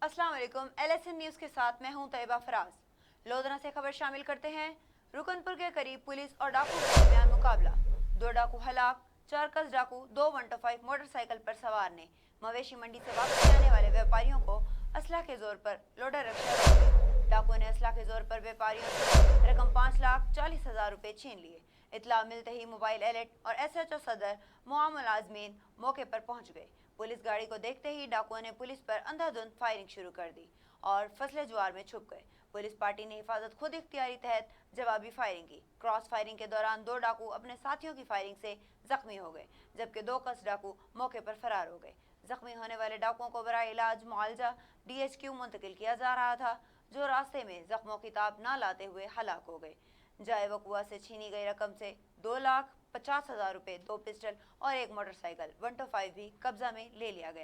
अस्सलाम वालेकुम। LSN news के साथ मैं हूं तैयबा फराज। लोधरा से खबर शामिल करते हैं। रुकनपुर के करीब पुलिस और डाकू के दरमियान मुकाबला। 2 डाकू हलाक, 4 कस डाकू 2 125 मोटरसाइकिल पर सवार ने मवेशी मंडी से वापस आने वाले व्यापारियों को असला के जोर पर लोडर रक्षा रोक दी। डाकुओं ने असला के जोर पर व्यापारियों से रकम 5,40,000 रुपए छीन लिए। इतला मिलते ही मोबाइल एलर्ट और SHO सदर मुआमुल आजमीन मौके पर पहुंच गए। पुलिस गाड़ी को देखते ही डाकुओं ने पुलिस पर अंधाधुंध फायरिंग शुरू कर दी और फसले ज्वार में छुप गए। पुलिस पार्टी ने हिफाजत खुद इख्तियारी तहत जवाबी फायरिंग की। क्रॉस फायरिंग के दौरान 2 डाकू अपने साथियों की फायरिंग से जख्मी हो गए, जबकि 2 कस डाकू मौके पर फरार हो गए। जख्मी होने वाले डाकुओं को बराए इलाज मुआलजा DHQ मुंतकिल किया जा रहा था, जो रास्ते में जख्मों की ताब न लाते हुए हलाक हो गए। जाए वकुआ से छीनी गई रकम से 2,50,000 रुपए, 2 पिस्टल और 1 मोटरसाइकिल 125 भी कब्जा में ले लिया गया।